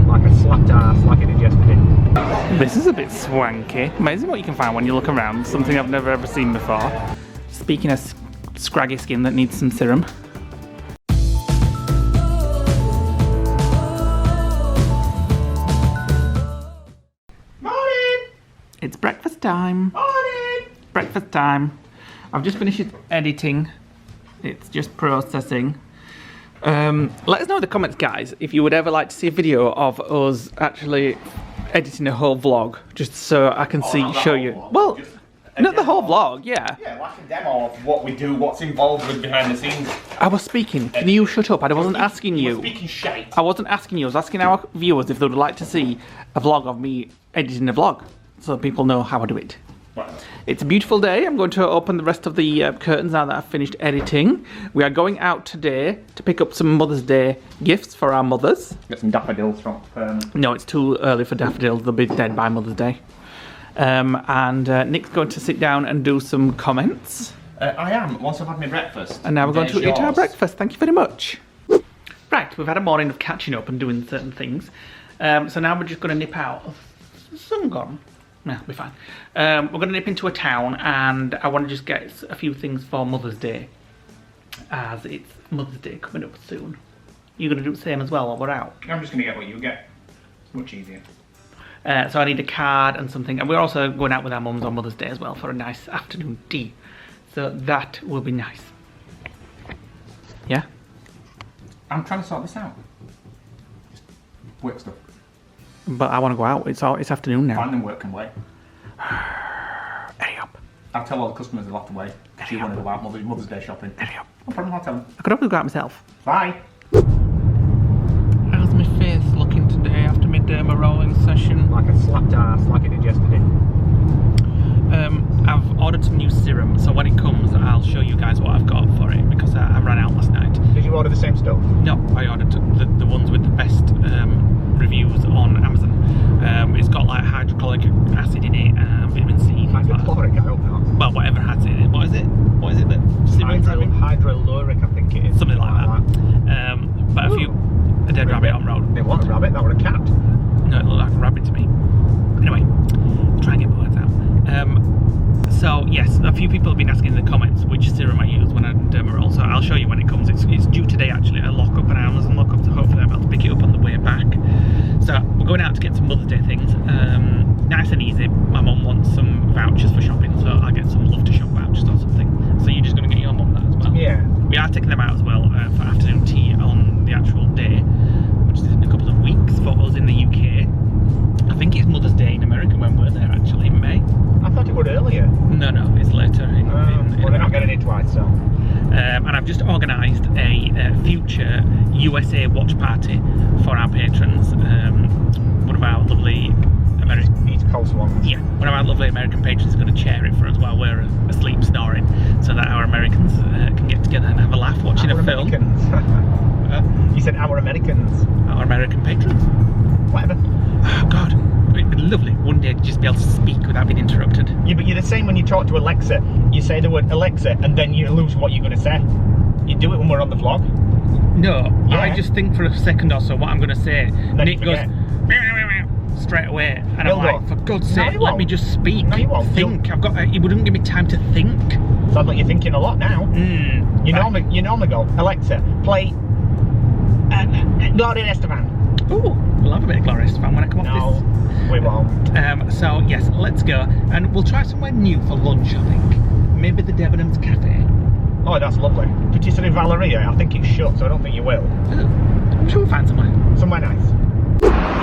like a slapped ass like I did yesterday. This is a bit swanky. Amazing what you can find when you look around. Something I've never ever seen before. Speaking of scraggy skin that needs some serum. Morning! It's breakfast time. Morning! Breakfast time. I've just finished editing. It's just processing. Let us know in the comments, guys, if you would ever like to see a video of us actually editing a whole vlog, just so I can show you. Vlog, well, not the whole vlog, yeah. Yeah, like a demo of what we do, what's involved with behind the scenes. I was speaking. Can you shut up? I wasn't asking you. Speaking shite. I wasn't asking you. I was asking our viewers if they would like to see a vlog of me editing a vlog, so people know how I do it. Right. It's a beautiful day. I'm going to open the rest of the curtains now that I've finished editing. We are going out today to pick up some Mother's Day gifts for our mothers. Got some daffodils from No, it's too early for daffodils. They'll be dead by Mother's Day. And Nick's going to sit down and do some comments. I am, once I've had my breakfast. And now we're going to eat our yours. breakfast. Thank you very much. Right, we've had a morning of catching up and doing certain things. So now we're just going to nip out. Is the sun gone? No, it'll be fine. We're going to nip into a town, and I want to just get a few things for Mother's Day, as it's Mother's Day coming up soon. You're going to do the same as well while we're out? I'm just going to get what you get. It's much easier. So I need a card and something, and we're also going out with our mums on Mother's Day as well for a nice afternoon tea. So that will be nice. Yeah? I'm trying to sort this out. Just work stuff. But I want to go out. It's afternoon now. Fine, then work can wait. Hurry up. I'll tell all the customers they'll have to wait. If you want to go out Mother's Day shopping. Hurry up. No problem, I'll tell them. I could always go out myself. Bye. How's my face looking today after my Derma rolling session? Like a slapped ass like I did yesterday. I've ordered some new serum, so when it comes I'll show you guys what I've got for it, because I ran out last night. Did you order the same stuff? No, I ordered the ones with the best reviews on Amazon. It's got like hydrochloric acid in it, vitamin C. Hydrochloric, I hope not. Well, whatever has it in it. What is it? What is it that Hydroluric, I think it is. Something like that. But a dead rabbit on road. It wasn't a rabbit, that was a cat. No, it looked like a rabbit to me. Anyway, try and get my words out. So yes, a few people have been asking in the comments which serum I use when I Derma roll, so I'll show you when it comes. It's due today actually, a lock up, an Amazon lock up, so hopefully I'll be able to pick it up on the way back. So we're going out to get some Mother's Day things. Nice and easy. My mum wants some vouchers for shopping, so I'll get some Love to Shop vouchers or something. So you're just going to get your mum that as well? Yeah. We are taking them out as well for afternoon tea on the actual day, which is in a couple of weeks for us in the UK. I think it's Mother's Day in America when we're there actually, in May. I thought it would earlier. No, it's later. Well, they're not getting it twice, so. And I've just organised a future USA watch party for our patrons. One of our lovely East Coast ones. Yeah, one of our lovely American patrons is going to chair it for us while we're asleep snoring, so that our Americans can get together and have a laugh watching a film. You said our Americans. Our American patrons. Whatever. Oh God, it'd be lovely one day to just be able to speak without being interrupted. Yeah, but you're the same when you talk to Alexa. You say the word Alexa and then you lose what you're going to say. You do it when we're on the vlog. No, yeah. I just think for a second or so what I'm going to say. Then Nick goes meow, meow, meow, straight away, and I'm like, for God's sake, let me just speak. No, you won't. Think. He wouldn't give me time to think. Sounds like you're thinking a lot now. You normally go, Alexa, play Gloria Estefan. Ooh, we'll have a bit of Gloria Estefan when I come off this. No, we won't. So yes, let's go, and we'll try somewhere new for lunch. I think maybe the Debenhams Cafe. Oh, that's lovely. Did you say Valeria? I think it's shut, so I don't think you will. I'm sure we'll find somewhere. Somewhere nice.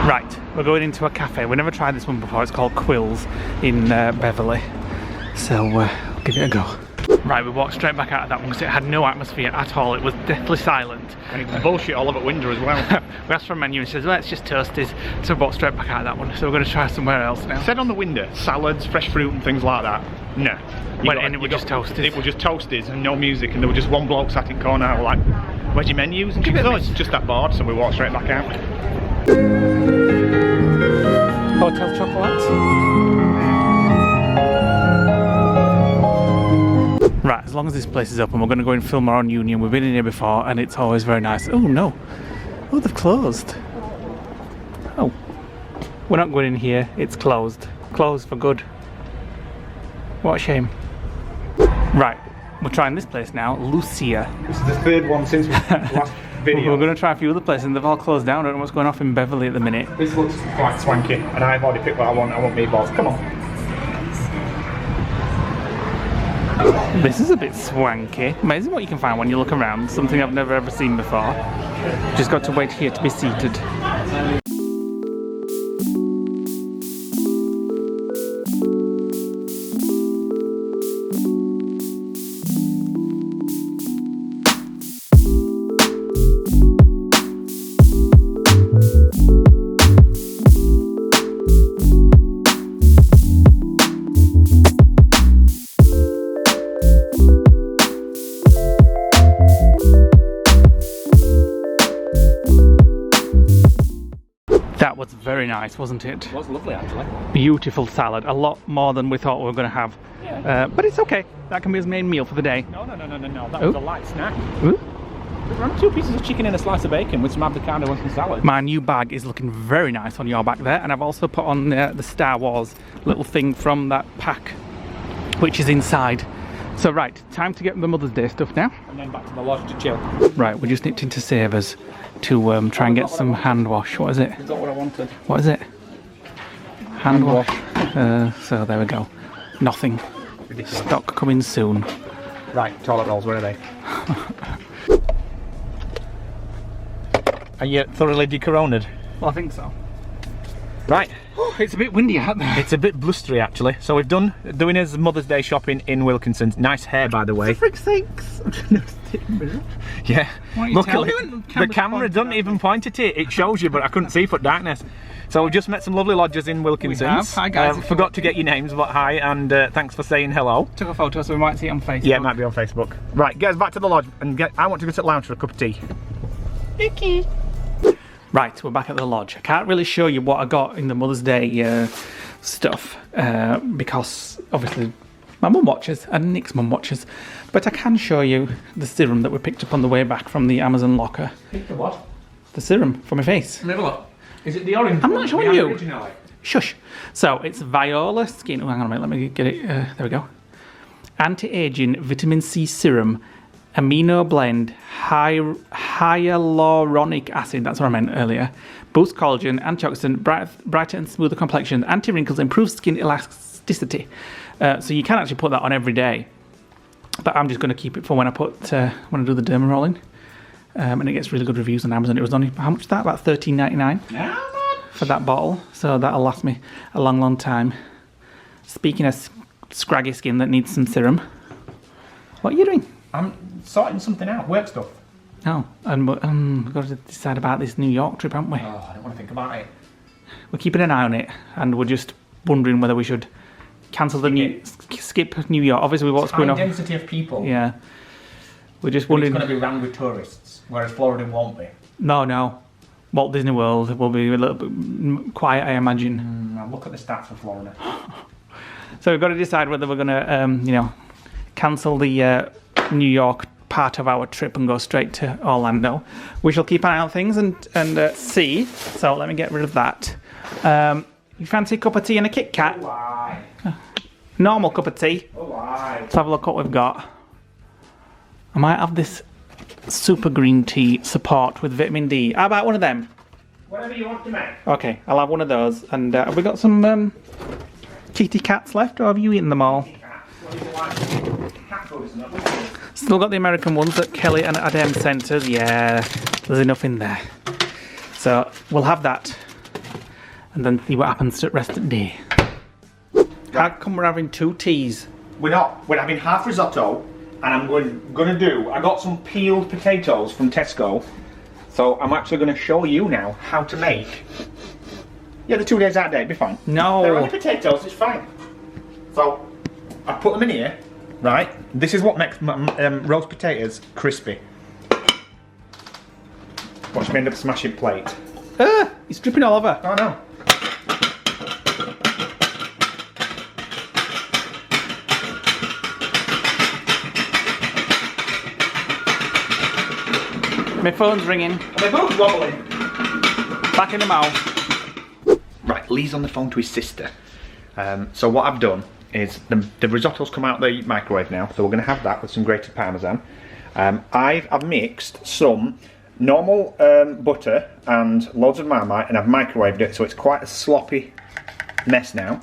Right, we're going into a cafe. We never tried this one before. It's called Quills in Beverley. So we'll give it a go. Right, we walked straight back out of that one because it had no atmosphere at all. It was deathly silent. And it was bullshit all over window as well. We asked for a menu and he says, well, it's just toasties. So we walked straight back out of that one. So we're going to try somewhere else now. It said on the window, salads, fresh fruit and things like that. No. And it was just toasties. It was just toasties and no music, and there was just one bloke sat in corner like, where's your menus? And she goes, oh, it's just that board, so we walked straight back out. Hotel chocolates. Right, as long as this place is open, we're going to go and film our own Union. We've been in here before and it's always very nice. Oh no. Oh, they've closed. Oh, we're not going in here. It's closed. Closed for good. What a shame. Right, we're trying this place now, Lucia. This is the third one since last video. We're going to try a few other places and they've all closed down. I don't know what's going off in Beverley at the minute. This looks quite swanky, and I've already picked what I want. I want meatballs. Come on. This is a bit swanky. Amazing what you can find when you look around. Something I've never ever seen before. Just got to wait here to be seated. That was very nice, wasn't it? It was lovely, actually. Beautiful salad, a lot more than we thought we were going to have. Yeah. But it's okay. That can be his main meal for the day. No. That was a light snack. Ooh. We've run 2 pieces of chicken and a slice of bacon with some avocado and some salad. My new bag is looking very nice on your back there, and I've also put on the Star Wars little thing from that pack, which is inside. So right, time to get the Mother's Day stuff now. And then back to the lodge to chill. Right, we're just nipped into Savers to try and get some hand wash. What is it? You got what I wanted. What is it? Hand wash. So there we go. Nothing. Ridiculous. Stock coming soon. Right, toilet rolls, where are they? Are you thoroughly decoroned? Well, I think so. Right. It's a bit windy out there. It's a bit blustery, actually. So we've doing his Mother's Day shopping in Wilkinson's. Nice hair, by the way. For frick's sakes. Yeah. Why don't you Luckily, tell me when the camera doesn't even point at it. It shows you, but I couldn't see for darkness. So we've just met some lovely lodgers in Wilkinson's. We have. Hi, guys. Forgot to get your names, but hi, and thanks for saying hello. Took a photo, so we might see it on Facebook. Yeah, it might be on Facebook. Right, get us back to the lodge, and I want to go to the lounge for a cup of tea. Okay. Right, we're back at the lodge. I can't really show you what I got in the Mother's Day stuff because obviously my mum watches and Nick's mum watches, but I can show you the serum that we picked up on the way back from the Amazon locker. Pick the what? The serum for my face. Have a look. Is it the orange? I'm not showing you. Originally? Shush. So it's Viola Skin. Oh, hang on a minute. Let me get it. There we go. Anti-aging vitamin C serum, amino blend, hyaluronic acid. That's what I meant earlier. Boost collagen, antioxidant, brighter and smoother complexion, anti-wrinkles, improves skin elasticity. So you can actually put that on every day. But I'm just going to keep it for when I do the derma rolling. And it gets really good reviews on Amazon. It was only, how much is that? About $13.99 for that bottle. So that'll last me a long, long time. Speaking of scraggy skin that needs some serum, what are you doing? I'm sorting something out, work stuff. Oh, and we've got to decide about this New York trip, haven't we? Oh, I don't want to think about it. We're keeping an eye on it, and we're just wondering whether we should cancel the skip New York. Obviously, what's going on? High density of people. Yeah. We're just But wondering. it's going to be rammed with tourists, whereas Florida won't be. No. Walt Disney World will be a little bit quiet, I imagine. I'll look at the stats for Florida. So we've got to decide whether we're going to, cancel the New York part of our trip and go straight to Orlando. We shall keep an eye on things and see. So let me get rid of that. You fancy a cup of tea and a Kit Kat? Why? Normal cup of tea. Why? Let's have a look what we've got. I might have this super green tea support with vitamin D. How about one of them? Whatever you want to make. Okay, I'll have one of those. And have we got some kitty cats left, or have you eaten them all? Cat food, isn't it? Still got the American ones that Kelly and Adam sent us. Yeah, there's enough in there. So we'll have that. And then see what happens to the rest of the day. How come we're having 2 teas? We're not. We're having half risotto, and I'm going to do. I got some peeled potatoes from Tesco, so I'm actually going to show you now how to make. Yeah, the 2 days out of date, be fine. No. They're only potatoes. It's fine. So I put them in here. Right. This is what makes roast potatoes crispy. Watch me end up smashing plate. It's dripping all over. Oh no. My phone's ringing. They're both wobbling. Back in the mouth. Right, Lee's on the phone to his sister. So what I've done is the risotto's come out of the microwave now, so we're going to have that with some grated parmesan. I've mixed some normal butter and loads of Marmite, and I've microwaved it, so it's quite a sloppy mess now.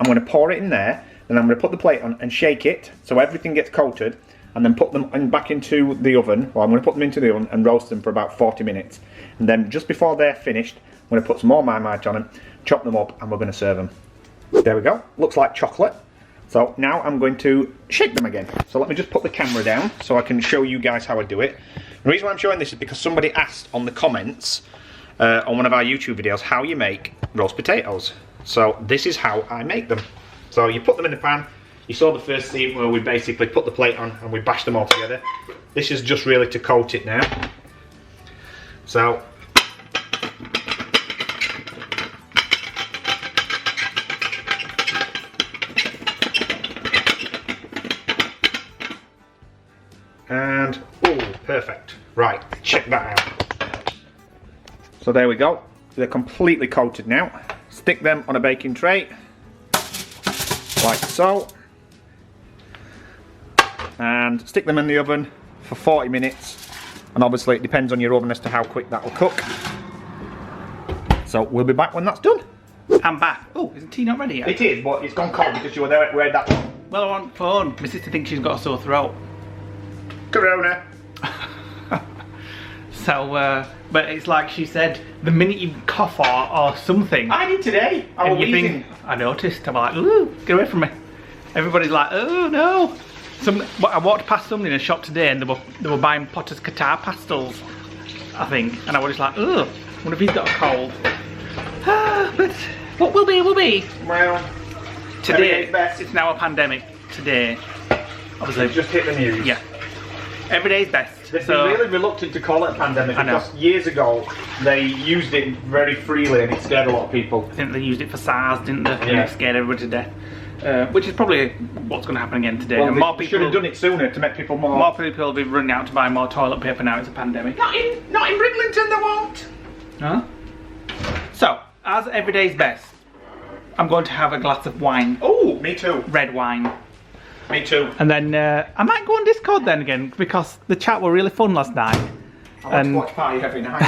I'm going to pour it in there, then I'm going to put the plate on and shake it so everything gets coated, and then put them back into the oven. Well, I'm going to put them into the oven and roast them for about 40 minutes. And then just before they're finished, I'm going to put some more Marmite on them, chop them up, and we're going to serve them. There we go. Looks like chocolate. So now I'm going to shake them again. So let me just put the camera down so I can show you guys how I do it. The reason why I'm showing this is because somebody asked on the comments on one of our YouTube videos how you make roast potatoes. So this is how I make them. So you put them in the pan. You saw the first scene where we basically put the plate on and we bash them all together. This is just really to coat it now. So and oh, perfect. Right, check that out. So there we go. They're completely coated now. Stick them on a baking tray, like so, and stick them in the oven for 40 minutes. And obviously it depends on your oven as to how quick that will cook. So we'll be back when that's done. I'm back. Oh, isn't tea not ready yet? It is, but it's gone cold because you were there where that one. Well, I'm on phone. My sister thinks she's got a sore throat. Corona. So, but it's like she said, the minute you cough or something. I did today. I was wheezing. I noticed. I'm like, ooh, get away from me. Everybody's like, oh no. I walked past somebody in a shop today and they were buying Potter's Qatar pastels, I think. And I was just like, oh, what if he's got a cold? But what will be, will be. Well, today, it's now a pandemic. Today, obviously. Just hit the news. Yeah. Every day's best. They've been really reluctant to call it a pandemic because years ago they used it very freely and it scared a lot of people. I think they used it for SARS, didn't they? Yeah. And it scared everybody to death. Which is probably what's going to happen again today. Well, and more people should have done it sooner to make people more. More people will be running out to buy more toilet paper now. It's a pandemic. Not in Bridlington, they won't. Huh? So, as every day's best, I'm going to have a glass of wine. Oh, me too. Red wine. Me too. And then I might go on Discord then again because the chat were really fun last night. I want to watch party every night.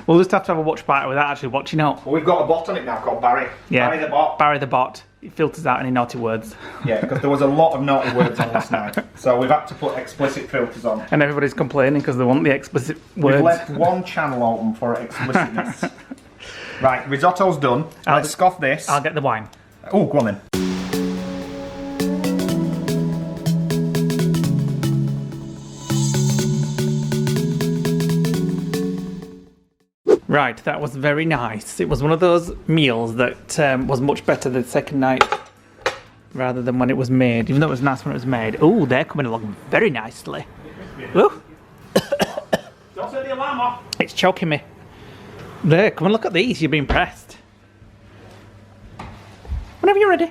We'll just have to have a watch party without actually watching out. Well, we've got a bot on it now called Barry. Yeah. Barry the bot. Barry the bot. It filters out any naughty words. Yeah, because there was a lot of naughty words on last night. So we've had to put explicit filters on. And everybody's complaining because they want the explicit words. We've left one channel open for explicitness. Right, risotto's done. Let's scoff this. I'll get the wine. Oh, go on then. Right, that was very nice. It was one of those meals that was much better the second night rather than when it was made, even though it was nice when it was made. Oh, they're coming along very nicely. Ooh. Don't set the alarm off. It's choking me. There, come and look at these, you'll be impressed. Whenever you're ready.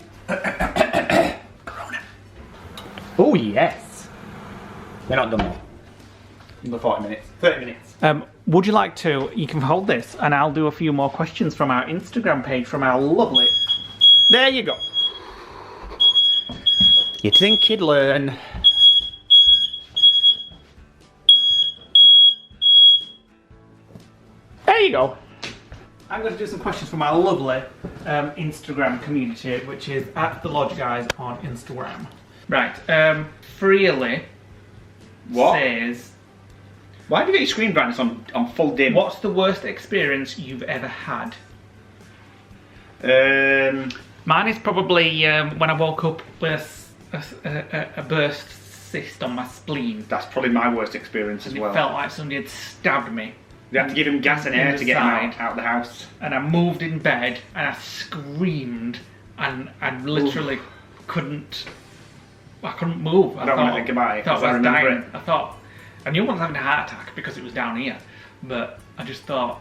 Corona. Oh, yes. We're not done though. Another 40 minutes. 30 minutes. Would you like to, you can hold this and I'll do a few more questions from our Instagram page from our lovely... There you go. You'd think you'd learn. There you go. I'm going to do some questions from our lovely Instagram community, which is at thelodgeguys on Instagram. Right, Freely says... Why have you got your screen brightness on full dim? What's the worst experience you've ever had? Mine is probably when I woke up with a burst cyst on my spleen. That's probably my worst experience as well. It felt like somebody had stabbed me. You had to give him gas and air to get him out of the house. And I moved in bed and I screamed and I literally couldn't move. I don't want to think about it. I was dying. I knew I was having a heart attack because it was down here, but I just thought,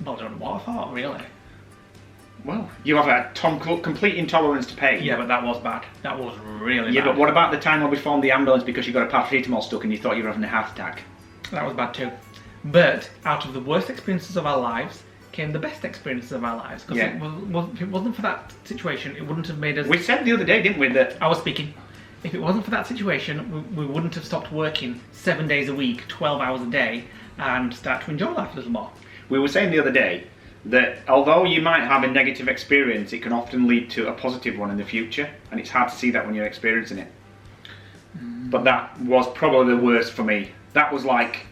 well, I don't know what I thought, really. Well, you have a complete intolerance to pain. Yeah, but that was bad. That was really bad. Yeah, but what about the time when we phoned the ambulance because you got a paracetamol stuck and you thought you were having a heart attack? That was bad too. But out of the worst experiences of our lives, came the best experiences of our lives. Because Yeah. if it wasn't for that situation, it wouldn't have made us... We said the other day, didn't we, that... I was speaking. If it wasn't for that situation, we wouldn't have stopped working 7 days a week, 12 hours a day, and start to enjoy life a little more. We were saying the other day that although you might have a negative experience, it can often lead to a positive one in the future, and it's hard to see that when you're experiencing it. But that was probably the worst for me. That was like,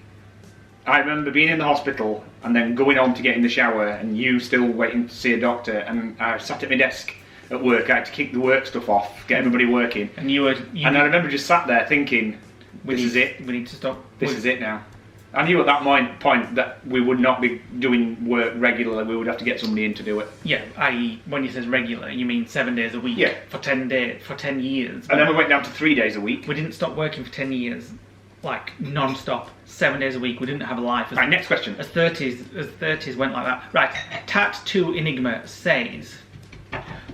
I remember being in the hospital and then going home to get in the shower and you still waiting to see a doctor, and I sat at my desk at work. I had to kick the work stuff off, get everybody working. And and I remember just sat there thinking, this is it. We need to stop. This is it now. I knew at that point that we would not be doing work regularly. We would have to get somebody in to do it. Yeah, i.e. when you says regular, you mean 7 days a week. Yeah. For 10 years. And then we went down to 3 days a week. We didn't stop working for 10 years, like non-stop, 7 days a week. We didn't have a life. Right, next question. As 30s went like that. Right, Tat2 Enigma says,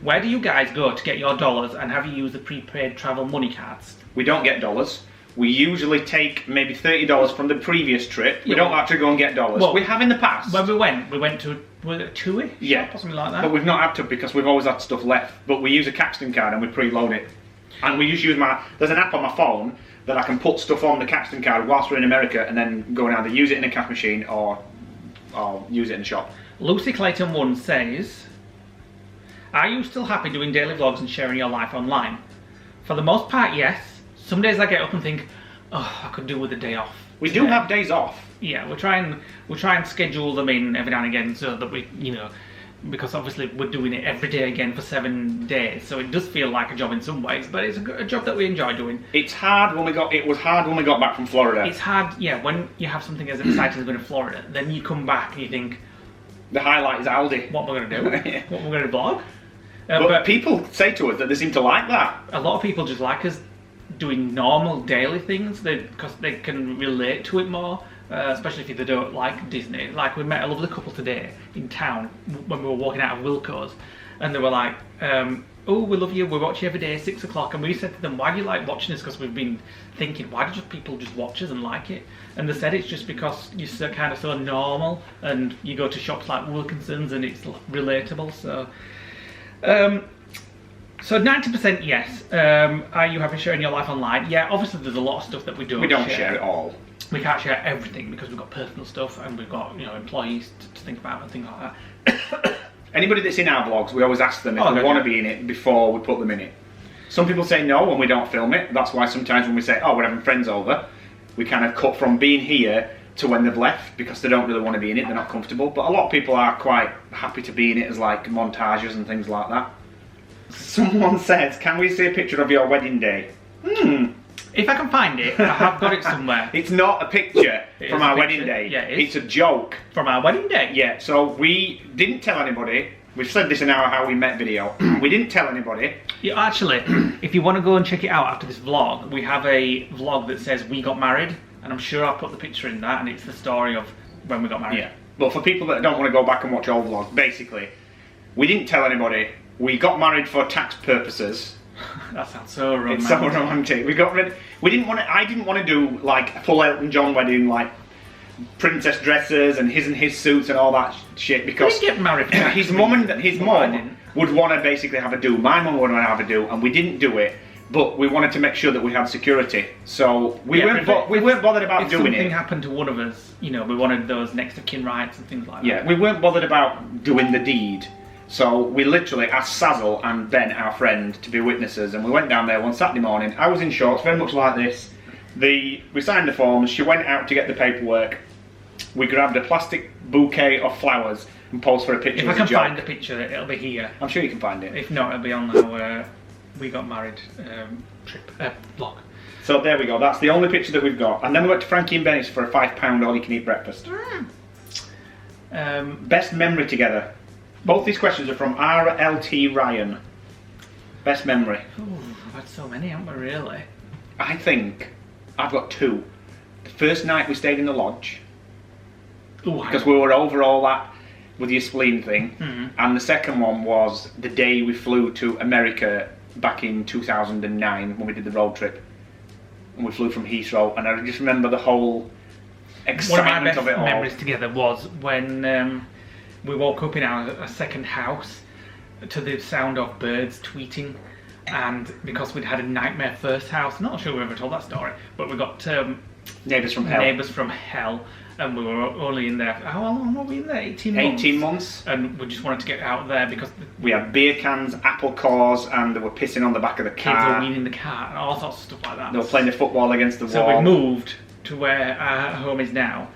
where do you guys go to get your dollars, and have you used the prepaid travel money cards? We don't get dollars. We usually take maybe $30 from the previous trip. We Yeah, don't actually go and get dollars. well, we have in the past. When we went to a TUI Yeah. shop or something like that. But we've not had to because we've always had stuff left. But we use a Caxton card and we preload it. And we just use there's an app on my phone that I can put stuff on the Caxton card whilst we're in America, and then go and either use it in a cash machine or use it in the shop. Lucy Clayton 1 says, are you still happy doing daily vlogs and sharing your life online? For the most part, yes. Some days I get up and think, oh, I could do with a day off. We do have days off. Yeah, we'll try and schedule them in every now and again so that we, because obviously we're doing it every day again for 7 days, so it does feel like a job in some ways, but it's a job that we enjoy doing. It was hard when we got back from Florida. It's hard, yeah, when you have something as exciting as going to Florida, then you come back and you think, The highlight is Aldi. what we're going to do? Yeah. What we're going to vlog? But people say to us that they seem to like that. A lot of people just like us doing normal daily things because they can relate to it more, especially if they don't like Disney. Like, we met a lovely couple today in town when we were walking out of Wilco's, and they were like, oh, we love you, we watch you every day, 6 o'clock, and we said to them, why do you like watching us? Because we've been thinking, why do people just watch us and like it? And they said it's just because you're so, kind of so normal, and you go to shops like Wilkinson's and it's relatable. So 90% yes. Are you happy sharing your life online? Yeah, obviously there's a lot of stuff that we don't share it all. We can't share everything because we've got personal stuff and we've got employees to think about and things like that. Anybody that's in our vlogs, we always ask them if they want to be in it before we put them in it. Some people say no when we don't film it. That's why sometimes when we say, oh, we're having friends over, we kind of cut from being here to when they've left because they don't really want to be in it, they're not comfortable. But a lot of people are quite happy to be in it as like montages and things like that. Someone says, can we see a picture of your wedding day? If I can find it, I have got it somewhere. It's not a picture from our wedding day. Yeah, it's a joke. From our wedding day? Yeah, so we didn't tell anybody. We've said this in our How We Met video. We didn't tell anybody. Yeah, actually, if you want to go and check it out after this vlog, we have a vlog that says we got married, and I'm sure I'll put the picture in that, and it's the story of when we got married. Yeah, but for people that don't want to go back and watch old vlogs, basically, we didn't tell anybody. We got married for tax purposes. That sounds so romantic. It's so romantic. We got rid. We didn't want to. I didn't want to do like a full Elton John wedding, like princess dresses and his suits and all that shit. Because we didn't get married. his mum would want to basically have a do. My mum would want to have a do, and we didn't do it. But we wanted to make sure that we had security, so we weren't bothered about doing it. If something happened to one of us, we wanted those next of kin rights and things like that. Yeah, we weren't bothered about doing the deed. So we literally asked Sazzle and Ben, our friend, to be witnesses, and we went down there one Saturday morning. I was in shorts, very much like this. We signed the forms, she went out to get the paperwork. We grabbed a plastic bouquet of flowers and posed for a picture. If I can find the picture, it'll be here. I'm sure you can find it. If not, it'll be on our We Got Married vlog. So there we go, that's the only picture that we've got. And then we went to Frankie and Bennett's for a £5 all-you-can-eat breakfast. Best memory together. Both these questions are from RLT Ryan. Best memory. Ooh, I've had so many, haven't we, really? I think I've got two. The first night we stayed in the lodge. Ooh, because we were over all that with your spleen thing. Mm-hmm. And the second one was the day we flew to America back in 2009 when we did the road trip. And we flew from Heathrow, and I just remember the whole excitement of it all. One of my best memories together was when we woke up in our second house to the sound of birds tweeting, and because we'd had a nightmare first house, not sure we ever told that story, but we got Neighbours from hell. Neighbours from hell, and we were only in there. How long were we in there? 18 months. 18 months. And we just wanted to get out there because we had beer cans, apple cores, and they were pissing on the back of the kids car. were weaning the car and all sorts of stuff like that. They were playing the football against the so wall. we moved to where our home is now,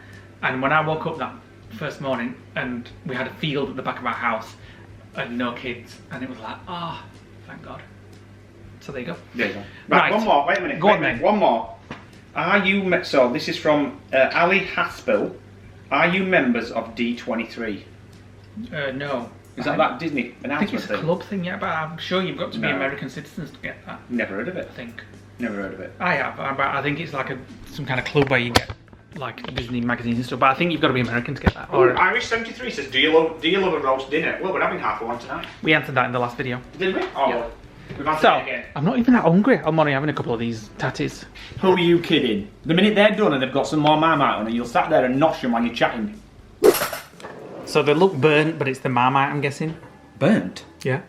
and when I woke up that first morning, and we had a field at the back of our house, and no kids, and it was like, oh, thank God. So there you go. There you go. Right, one more. Wait a minute. Go on then. One more. Are you... So this is from Ali Haspel. Are you members of D23? No. Is that Disney announcement thing? I think it's a club thing, yeah, but I'm sure you've got to be American citizens to get that. Never heard of it. I think. Never heard of it. I have, but I think it's like some kind of club where you get like Disney magazines and stuff. But I think you've got to be American to get that. Or Irish 73 says, do you love a roast dinner? Well, we're having half of one tonight. We answered that in the last video. Did we? Oh, yeah. We've answered So it again. I'm not even that hungry. I'm only having a couple of these tatties. Who are you kidding? The minute they're done and they've got some more Marmite on it, you'll sat there and nosh them while you're chatting. So they look burnt, but it's the Marmite, I'm guessing. Burnt? Yeah.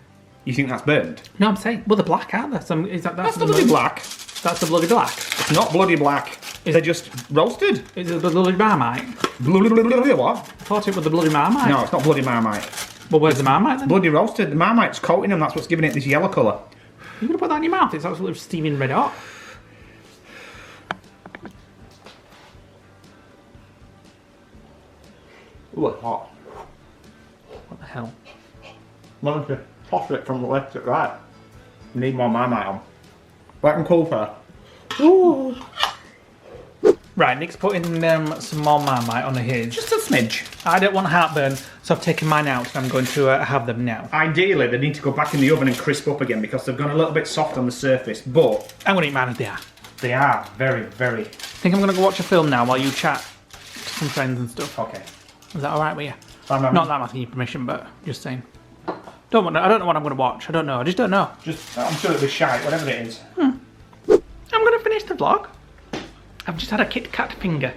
You think that's burnt? No, I'm saying, well, they're black, aren't they? So that's the bloody black. That's the bloody black. It's not bloody black. They're just roasted. Is it the bloody Marmite? What? I thought it was the bloody Marmite. No, it's not bloody Marmite. Well, where's the Marmite then? Bloody roasted. The Marmite's coating them. That's what's giving it this yellow colour. You're going to put that in your mouth? It's absolutely steaming red hot. Ooh, it's hot. What the hell? Well, to toss it from the left to right. You need more Marmite on. Black and cool for. Ooh. Right, Nick's putting some more Marmite on his. Just a smidge. I don't want heartburn, so I've taken mine out and I'm going to have them now. Ideally, they need to go back in the oven and crisp up again because they've gone a little bit soft on the surface, but... I'm going to eat mine as they are. They are very, very... I think I'm going to go watch a film now while you chat to some friends and stuff. Okay. Is that alright with you? Not that I'm asking your permission, but just saying. I don't know what I'm going to watch. I don't know. I just don't know. I'm sure it'll be shite, whatever it is. I'm going to finish the vlog. I've just had a Kit Kat finger.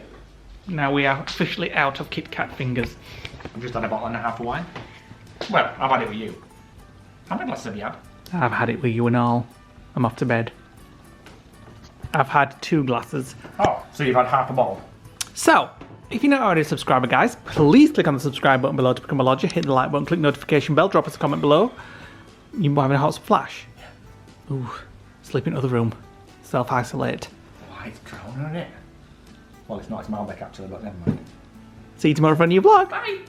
Now we are officially out of Kit Kat fingers. I've just had a bottle and a half of wine. Well, I've had it with you. How many glasses have you had? I've had it with you and all. I'm off to bed. I've had 2 glasses. Oh, so you've had half a bottle. So, if you're not already a subscriber, guys, please click on the subscribe button below to become a lodger. Hit the like button, click notification bell, drop us a comment below. You having a hot flash? Ooh, sleep in another room. Self-isolate. Why, it's drowning in it. Well, it's not, it's Malbec actually, but never mind. See you tomorrow for a new vlog. Bye!